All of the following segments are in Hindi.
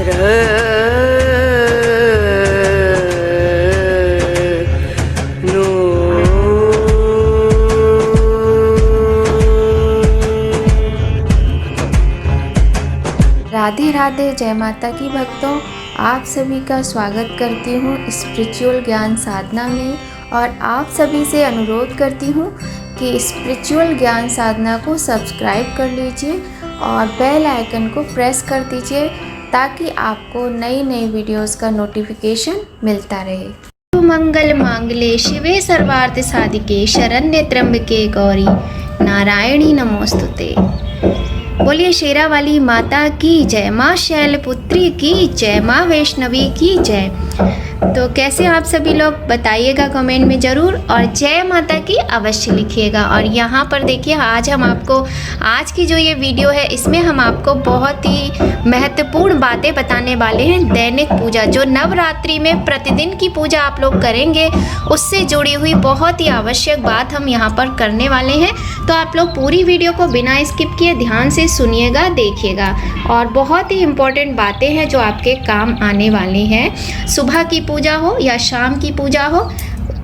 राधे राधे, जय माता की भक्तों। आप सभी का स्वागत करती हूँ स्पिरिचुअल ज्ञान साधना में और आप सभी से अनुरोध करती हूँ कि स्पिरिचुअल ज्ञान साधना को सब्सक्राइब कर लीजिए और बेल आइकन को प्रेस कर दीजिए ताकि आपको नई नई वीडियोस का नोटिफिकेशन मिलता रहे। मंगल मांगले शिवे सर्वार्थ साधिके शरण्य त्र्यंबके गौरी नारायणी नमोस्तुते। बोलिए शेरा वाली माता की जय, माँ शैलपुत्री की जय, माँ वैष्णवी की जय। तो कैसे आप सभी लोग बताइएगा कमेंट में ज़रूर और जय माता की अवश्य लिखिएगा। और यहाँ पर देखिए आज हम आपको आज की जो ये वीडियो है इसमें हम आपको बहुत ही महत्वपूर्ण बातें बताने वाले हैं। दैनिक पूजा जो नवरात्रि में प्रतिदिन की पूजा आप लोग करेंगे उससे जुड़ी हुई बहुत ही आवश्यक बात हम यहाँ पर करने वाले हैं। तो आप लोग पूरी वीडियो को बिना स्किप किए ध्यान से सुनिएगा, देखिएगा और बहुत ही इम्पोर्टेंट बातें हैं जो आपके काम आने वाली हैं। सुबह की पूजा हो या शाम की पूजा हो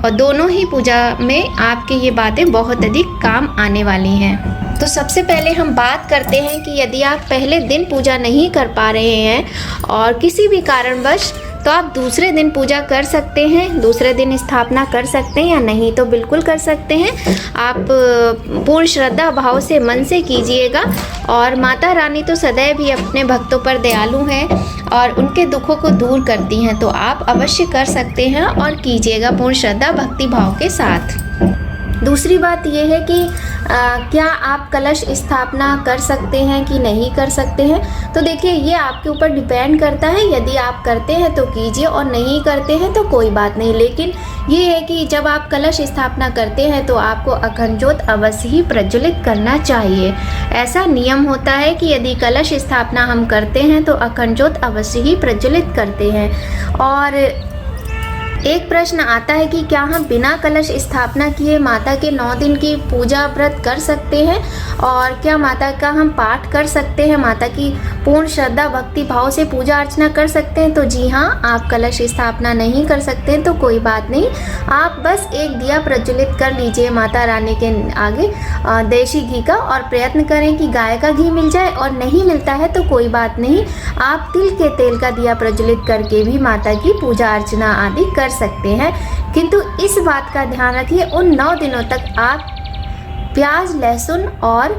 और दोनों ही पूजा में आपके ये बातें बहुत अधिक काम आने वाली हैं। तो सबसे पहले हम बात करते हैं कि यदि आप पहले दिन पूजा नहीं कर पा रहे हैं और किसी भी कारणवश, तो आप दूसरे दिन पूजा कर सकते हैं, दूसरे दिन स्थापना कर सकते हैं या नहीं तो बिल्कुल कर सकते हैं। आप पूर्ण श्रद्धा भाव से मन से कीजिएगा और माता रानी तो सदैव भी अपने भक्तों पर दयालु हैं और उनके दुखों को दूर करती हैं। तो आप अवश्य कर सकते हैं और कीजिएगा पूर्ण श्रद्धा भक्ति भाव के साथ। दूसरी बात यह है कि क्या आप कलश स्थापना कर सकते हैं कि नहीं कर सकते हैं। तो देखिए ये आपके ऊपर डिपेंड करता है। यदि आप करते हैं तो कीजिए और नहीं करते हैं तो कोई बात नहीं। लेकिन ये है कि जब आप कलश स्थापना करते हैं तो आपको अखंड ज्योत अवश्य ही प्रज्वलित करना चाहिए। ऐसा नियम होता है कि यदि कलश स्थापना हम करते हैं तो अखंड ज्योत अवश्य ही प्रज्वलित करते हैं। और एक प्रश्न आता है कि क्या हम बिना कलश स्थापना किए माता के 9 दिन की पूजा व्रत कर सकते हैं और क्या माता का हम पाठ कर सकते हैं, माता की पूर्ण श्रद्धा भक्ति भाव से पूजा अर्चना कर सकते हैं। तो जी हाँ, आप कलश स्थापना नहीं कर सकते हैं तो कोई बात नहीं, आप बस एक दिया प्रज्वलित कर लीजिए माता रानी के आगे देसी घी का और प्रयत्न करें कि गाय का घी मिल जाए और नहीं मिलता है तो कोई बात नहीं, आप तिल के तेल का दिया प्रज्वलित करके भी माता की पूजा अर्चना आदि कर सकते हैं। किंतु इस बात का ध्यान रखिए उन 9 दिनों तक आप प्याज लहसुन और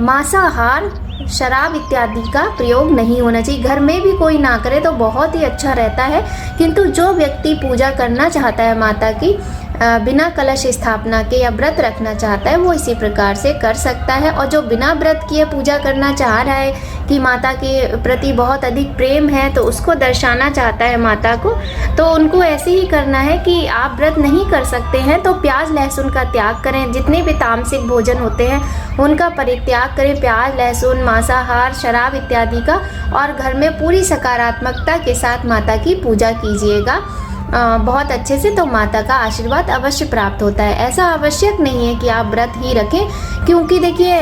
मांसाहार शराब इत्यादि का प्रयोग नहीं होना चाहिए। घर में भी कोई ना करे तो बहुत ही अच्छा रहता है। किंतु जो व्यक्ति पूजा करना चाहता है माता की बिना कलश स्थापना के या व्रत रखना चाहता है वो इसी प्रकार से कर सकता है। और जो बिना व्रत किए पूजा करना चाह रहा है कि माता के प्रति बहुत अधिक प्रेम है तो उसको दर्शाना चाहता है माता को, तो उनको ऐसे ही करना है कि आप व्रत नहीं कर सकते हैं तो प्याज लहसुन का त्याग करें। जितने भी तामसिक भोजन होते हैं उनका परित्याग करें, प्याज लहसुन मांसाहार शराब इत्यादि का, और घर में पूरी सकारात्मकता के साथ माता की पूजा कीजिएगा बहुत अच्छे से। तो माता का आशीर्वाद अवश्य प्राप्त होता है। ऐसा आवश्यक नहीं है कि आप व्रत ही रखें, क्योंकि देखिए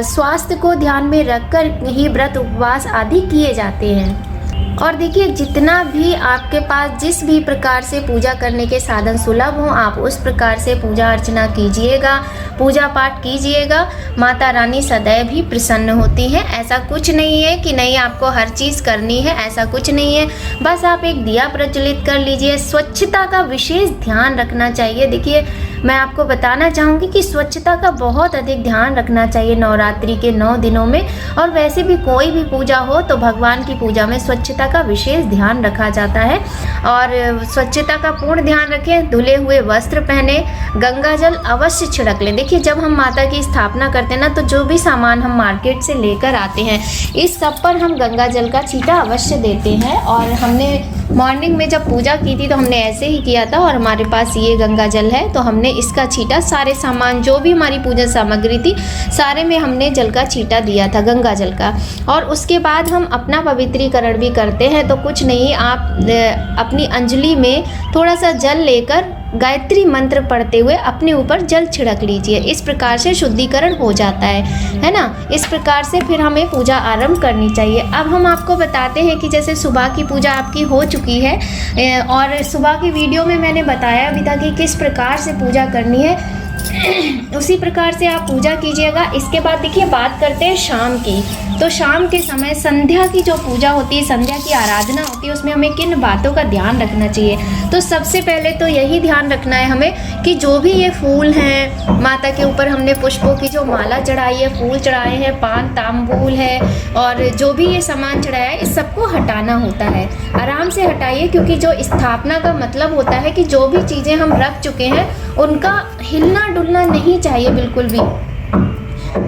स्वास्थ्य को ध्यान में रखकर ही व्रत उपवास आदि किए जाते हैं। और देखिए जितना भी आपके पास जिस भी प्रकार से पूजा करने के साधन सुलभ हों आप उस प्रकार से पूजा अर्चना कीजिएगा, पूजा पाठ कीजिएगा। माता रानी सदैव ही प्रसन्न होती हैं। ऐसा कुछ नहीं है कि नहीं आपको हर चीज़ करनी है, ऐसा कुछ नहीं है। बस आप एक दिया प्रज्वलित कर लीजिए। स्वच्छता का विशेष ध्यान रखना चाहिए। देखिए मैं आपको बताना चाहूँगी कि स्वच्छता का बहुत अधिक ध्यान रखना चाहिए नवरात्रि के 9 दिनों में। और वैसे भी कोई भी पूजा हो तो भगवान की पूजा में स्वच्छता का विशेष ध्यान रखा जाता है। और स्वच्छता का पूर्ण ध्यान रखें, धुले हुए वस्त्र पहने, गंगा जल अवश्य छिड़क लें। देखिए जब हम माता की स्थापना करते हैं ना तो जो भी सामान हम मार्केट से लेकर आते हैं इस सब पर हम गंगा जल का छींटा अवश्य देते हैं। और हमने मॉर्निंग में जब पूजा की थी तो हमने ऐसे ही किया था और हमारे पास ये गंगा जल है तो हमने इसका छींटा सारे सामान जो भी हमारी पूजा सामग्री थी सारे में हमने जल का छींटा दिया था, गंगा जल का। और उसके बाद हम अपना पवित्रीकरण भी करते हैं। तो कुछ नहीं, आप अपनी अंजलि में थोड़ा सा जल लेकर गायत्री मंत्र पढ़ते हुए अपने ऊपर जल छिड़क लीजिए। इस प्रकार से शुद्धिकरण हो जाता है ना। इस प्रकार से फिर हमें पूजा आरंभ करनी चाहिए। अब हम आपको बताते हैं कि जैसे सुबह की पूजा आपकी हो चुकी है और सुबह की वीडियो में मैंने बताया भी था कि किस प्रकार से पूजा करनी है, उसी प्रकार से आप पूजा कीजिएगा। इसके बाद देखिए बात करते हैं शाम की। तो शाम के समय संध्या की जो पूजा होती है, संध्या की आराधना होती है, उसमें हमें किन बातों का ध्यान रखना चाहिए। तो सबसे पहले तो यही ध्यान रखना है हमें कि जो भी ये फूल हैं, माता के ऊपर हमने पुष्पों की जो माला चढ़ाई है, फूल चढ़ाए हैं, पान तांबूल है और जो भी ये सामान चढ़ाया है, इस सबको हटाना होता है। आराम से हटाइए, क्योंकि जो स्थापना का मतलब होता है कि जो भी चीज़ें हम रख चुके हैं उनका हिलना डुलना नहीं चाहिए बिल्कुल भी।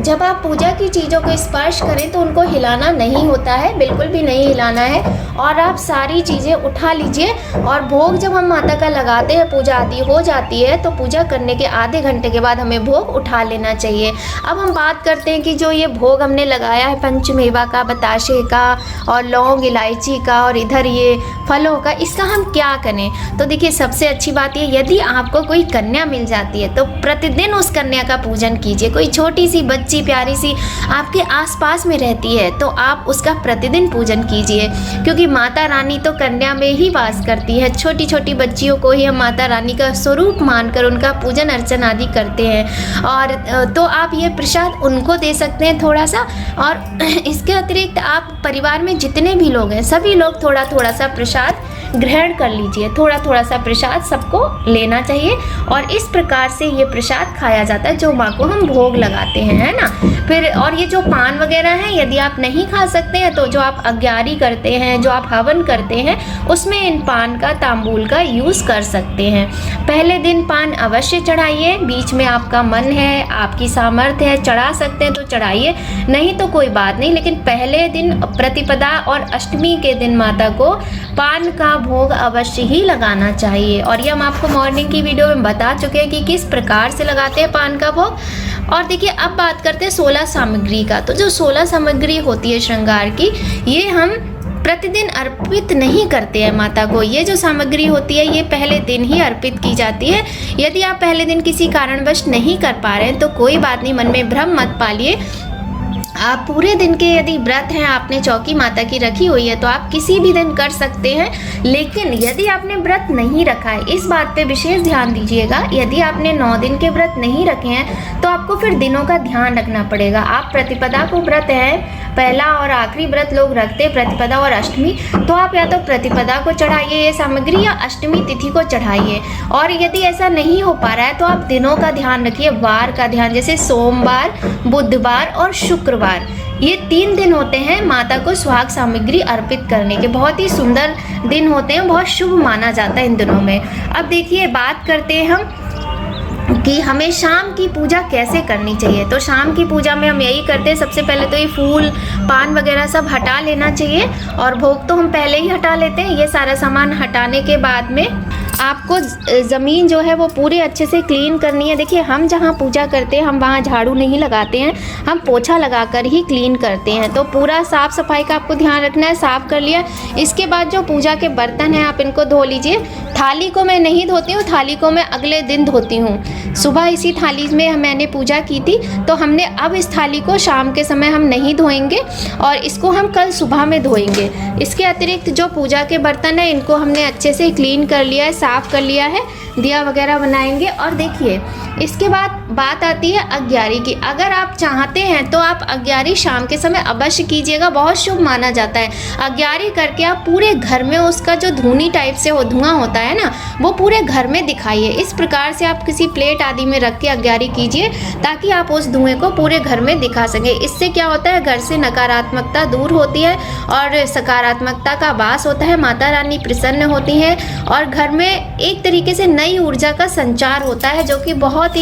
जब आप पूजा की चीज़ों को स्पर्श करें तो उनको हिलाना नहीं होता है, बिल्कुल भी नहीं हिलाना है। और आप सारी चीज़ें उठा लीजिए और भोग जब हम माता का लगाते हैं, पूजा आदि हो जाती है, तो पूजा करने के आधे घंटे के बाद हमें भोग उठा लेना चाहिए। अब हम बात करते हैं कि जो ये भोग हमने लगाया है पंचमेवा का, बताशे का और लौंग इलायची का और इधर ये फलों का, इसका हम क्या करें। तो देखिए सबसे अच्छी बात ये, यदि आपको कोई कन्या मिल जाती है तो प्रतिदिन उस कन्या का पूजन कीजिए। कोई छोटी सी बच्ची प्यारी सी आपके आसपास में रहती है तो आप उसका प्रतिदिन पूजन कीजिए, क्योंकि माता रानी तो कन्या में ही वास करती है। छोटी छोटी बच्चियों को ही हम माता रानी का स्वरूप मानकर उनका पूजन अर्चन आदि करते हैं। और तो आप ये प्रसाद उनको दे सकते हैं थोड़ा सा। और इसके अतिरिक्त आप परिवार में जितने भी लोग हैं सभी लोग थोड़ा थोड़ा सा प्रसाद ग्रहण कर लीजिए। थोड़ा थोड़ा सा प्रसाद सबको लेना चाहिए और इस प्रकार से ये प्रसाद खाया जाता है जो माँ को हम भोग लगाते हैं, है ना। फिर और ये जो पान वगैरह है, यदि आप नहीं खा सकते हैं तो जो आप अग्यारी करते हैं, जो आप हवन करते हैं, उसमें इन पान का तांबूल का यूज़ कर सकते हैं। पहले दिन पान अवश्य चढ़ाइए, बीच में आपका मन है, आपकी सामर्थ्य है, चढ़ा सकते हैं तो चढ़ाइए, नहीं तो कोई बात नहीं। लेकिन पहले दिन प्रतिपदा और अष्टमी के दिन माता को पान का भोग अवश्य ही लगाना चाहिए। और ये हम आपको मॉर्निंग की वीडियो में बता चुके हैं कि किस प्रकार से लगाते हैं पान का भोग। और देखिए अब बात करते हैं 16 सामग्री का। तो जो 16 सामग्री होती है श्रृंगार की, ये हम प्रतिदिन अर्पित नहीं करते हैं माता को। ये जो सामग्री होती है ये पहले दिन ही अर्पित की जाती है। यदि आप पहले दिन किसी कारणवश नहीं कर पा रहे हैं तो कोई बात नहीं, मन में भ्रम मत पालिए। आप पूरे दिन के यदि व्रत हैं, आपने चौकी माता की रखी हुई है तो आप किसी भी दिन कर सकते हैं। लेकिन यदि आपने व्रत नहीं रखा है, इस बात पे विशेष ध्यान दीजिएगा, यदि आपने 9 दिन के व्रत नहीं रखे हैं तो आपको फिर दिनों का ध्यान रखना पड़ेगा। आप प्रतिपदा को व्रत है, पहला और आखिरी व्रत लोग रखते हैं प्रतिपदा और अष्टमी, तो आप या तो प्रतिपदा को चढ़ाइए ये सामग्री या अष्टमी तिथि को चढ़ाइए। और यदि ऐसा नहीं हो पा रहा है तो आप दिनों का ध्यान रखिए, वार का ध्यान, जैसे सोमवार, बुधवार और शुक्रवार, ये 3 दिन होते हैं माता को सुहाग सामग्री अर्पित करने के। बहुत ही सुंदर दिन होते हैं, बहुत शुभ माना जाता है इन दिनों में। अब देखिए बात करते हैं हम कि हमें शाम की पूजा कैसे करनी चाहिए। तो शाम की पूजा में हम यही करते हैं, सबसे पहले तो ये फूल पान वगैरह सब हटा लेना चाहिए और भोग तो हम पहले ही हटा लेते हैं। ये सारा सामान हटाने के बाद में आपको ज़मीन जो है वो पूरे अच्छे से क्लीन करनी है। देखिए हम जहाँ पूजा करते हैं हम वहाँ झाड़ू नहीं लगाते हैं, हम पोछा लगाकर ही क्लीन करते हैं। तो पूरा साफ़ सफाई का आपको ध्यान रखना है। साफ़ कर लिया, इसके बाद जो पूजा के बर्तन हैं आप इनको धो लीजिए। थाली को मैं नहीं धोती हूँ, थाली को मैं अगले दिन धोती हूँ। सुबह इसी थाली में मैंने पूजा की थी तो हमने अब इस थाली को शाम के समय हम नहीं धोएंगे और इसको हम कल सुबह में धोएंगे। इसके अतिरिक्त जो पूजा के बर्तन हैं इनको हमने अच्छे से क्लीन कर लिया है, साफ़ कर लिया है, दिया वगैरह बनाएंगे। और देखिए इसके बाद बात आती है अग्यारी की। अगर आप चाहते हैं तो आप अग्यारी शाम के समय अवश्य कीजिएगा, बहुत शुभ माना जाता है। अग्यारी करके आप पूरे घर में उसका जो धुनी टाइप से धुआं होता है ना, वो पूरे घर में दिखाइए। इस प्रकार से आप किसी प्लेट आदि में रख के अग्यारी कीजिए ताकि आप उस धुएं को पूरे घर में दिखा सकें। इससे क्या होता है, घर से नकारात्मकता दूर होती है और सकारात्मकता का वास होता है। माता रानी प्रसन्न होती हैं और घर में एक तरीके से नई ऊर्जा का संचार होता है जो कि बहुत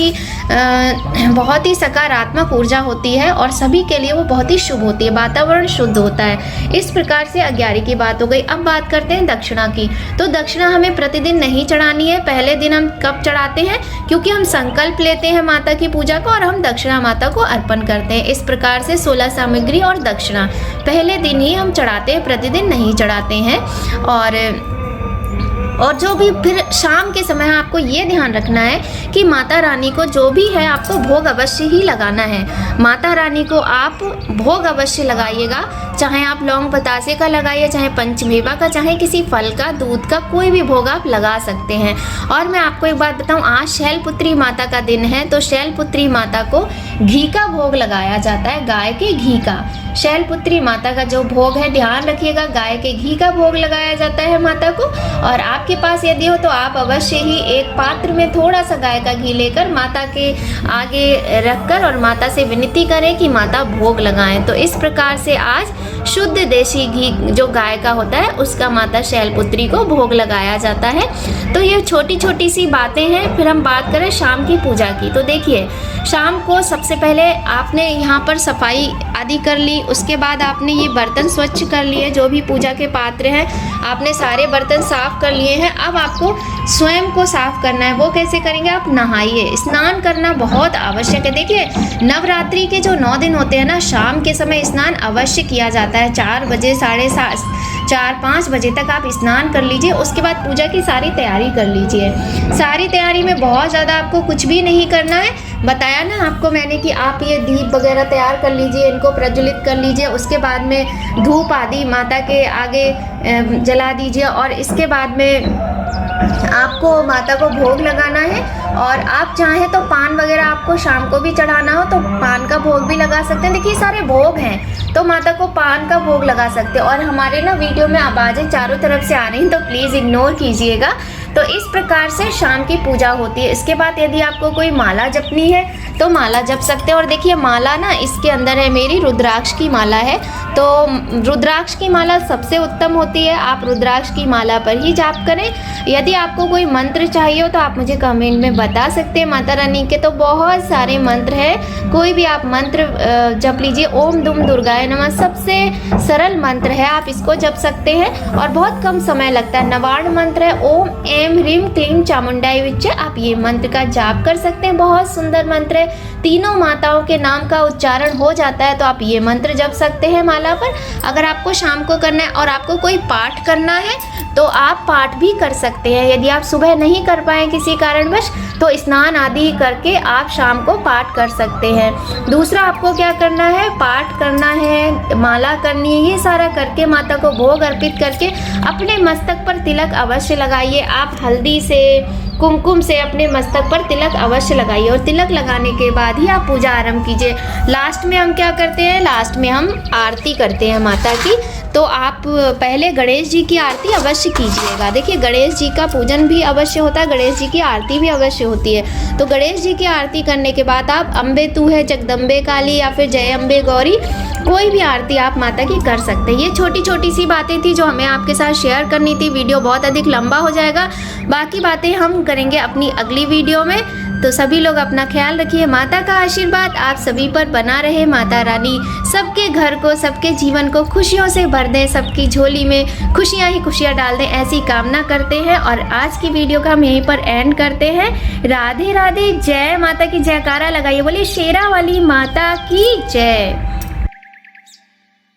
ही सकारात्मक ऊर्जा होती है और सभी के लिए वो बहुत ही शुभ होती है। वातावरण शुद्ध होता है। इस प्रकार से अग्यारी की बात हो गई। अब बात करते हैं दक्षिणा की। तो दक्षिणा हमें प्रतिदिन नहीं चढ़ानी है। पहले दिन हम कब चढ़ाते हैं, क्योंकि हम संकल्प लेते हैं माता की पूजा का और हम दक्षिणा माता को अर्पण करते हैं। इस प्रकार से 16 सामग्री और दक्षिणा पहले दिन ही हम चढ़ाते हैं, प्रतिदिन नहीं चढ़ाते हैं। और और जो भी फिर शाम के समय आपको ये ध्यान रखना है कि माता रानी को जो भी है आपको भोग अवश्य ही लगाना है। माता रानी को आप भोग अवश्य लगाइएगा, चाहे आप लौंग बतासे का लगाइए, चाहे पंचमेवा का, चाहे किसी फल का, दूध का, कोई भी भोग आप लगा सकते हैं। और मैं आपको एक बात बताऊं, आज शैलपुत्री माता का दिन है, तो शैलपुत्री माता को घी का भोग लगाया जाता है, गाय के घी का। शैलपुत्री माता का जो भोग है, ध्यान रखिएगा, गाय के घी का भोग लगाया जाता है माता को। और आपके पास यदि हो तो आप अवश्य ही एक पात्र में थोड़ा सा गाय का घी लेकर माता के आगे रखकर और माता से विनती करें कि माता भोग लगाएं। तो इस प्रकार से आज शुद्ध देसी घी जो गाय का होता है उसका माता शैलपुत्री को भोग लगाया जाता है। तो ये छोटी छोटी सी बातें हैं। फिर हम बात करें शाम की पूजा की, तो देखिए शाम को सबसे पहले आपने यहाँ पर सफाई आदि कर ली, उसके बाद आपने ये बर्तन स्वच्छ कर लिए, जो भी पूजा के पात्र हैं आपने सारे बर्तन साफ कर लिए हैं। अब आपको स्वयं को साफ करना है। वो कैसे करेंगे? आप नहाइए, स्नान करना बहुत आवश्यक है। देखिए नवरात्रि के जो 9 दिन होते हैं ना, शाम के समय स्नान अवश्य किया जाता है। 4 बजे, 4:30-5 बजे तक आप स्नान कर लीजिए। उसके बाद पूजा की सारी तैयारी कर लीजिए। सारी तैयारी में बहुत ज़्यादा आपको कुछ भी नहीं करना है। बताया ना आपको मैंने कि आप ये दीप वगैरह तैयार कर लीजिए, इनको प्रज्वलित कर लीजिए। उसके बाद में धूप आदि माता के आगे जला दीजिए और इसके बाद में आपको माता को भोग लगाना है। और आप चाहें तो पान वगैरह आपको शाम को भी चढ़ाना हो तो पान का भोग भी लगा सकते हैं। देखिए सारे भोग हैं तो माता को पान का भोग लगा सकते हैं। और हमारे ना वीडियो में आवाज़ें चारों तरफ से आ रही हैं तो प्लीज़ इग्नोर कीजिएगा। तो इस प्रकार से शाम की पूजा होती है। इसके बाद यदि आपको कोई माला जपनी है तो माला जप सकते हैं। और देखिए माला ना इसके अंदर है मेरी रुद्राक्ष की माला है, तो रुद्राक्ष की माला सबसे उत्तम होती है। आप रुद्राक्ष की माला पर ही जाप करें। यदि आपको कोई मंत्र चाहिए हो तो आप मुझे कमेंट में बता सकते हैं। माता रानी के तो बहुत सारे मंत्र हैं, कोई भी आप मंत्र जप लीजिए। ओम दुम दुर्गाय नमः सबसे सरल मंत्र है, आप इसको जप सकते हैं और बहुत कम समय लगता है। नवार्ण मंत्र है ओम एम ह्रीम क्लीम चामुंडाई विच्चे, आप ये मंत्र का जाप कर सकते हैं। बहुत सुंदर मंत्र है, तीनों माताओं के नाम का उच्चारण हो जाता है, तो आप ये मंत्र जप सकते हैं माला पर। अगर आपको शाम को करना है और आपको कोई पाठ करना है तो आप पाठ भी कर सकते हैं। यदि आप सुबह नहीं कर पाए किसी कारणवश तो स्नान आदि करके आप शाम को पाठ कर सकते हैं। दूसरा आपको क्या करना है, पाठ करना है, माला करनी है, ये सारा करके माता को भोग अर्पित करके अपने मस्तक पर तिलक अवश्य लगाइए। आप हल्दी से कुमकुम से अपने मस्तक पर तिलक अवश्य लगाइए और तिलक लगाने के बाद ही आप पूजा आरंभ कीजिए। लास्ट में हम क्या करते हैं, लास्ट में हम आरती करते हैं माता की। तो आप पहले गणेश जी की आरती अवश्य कीजिएगा। देखिए गणेश जी का पूजन भी अवश्य होता है, गणेश जी की आरती भी अवश्य होती है। तो गणेश जी की आरती करने के बाद आप अम्बे तू है, जगदम्बे काली या फिर जय अम्बे गौरी, कोई भी आरती आप माता की कर सकते हैं। ये छोटी छोटी सी बातें थी जो हमें आपके साथ शेयर करनी थी। वीडियो बहुत अधिक लंबा हो जाएगा, बाकी बातें हम करेंगे अपनी अगली वीडियो में। तो सभी लोग अपना ख्याल रखिए। माता का आशीर्वाद आप सभी पर बना रहे। माता रानी सबके घर को, सबके जीवन को खुशियों से भर दें, सबकी झोली में खुशियाँ ही खुशियाँ डाल दें, ऐसी कामना करते हैं। और आज की वीडियो का हम यहीं पर एंड करते हैं। राधे राधे, जय माता की जयकारा लगाइए, बोलिए शेरा वाली माता की जय।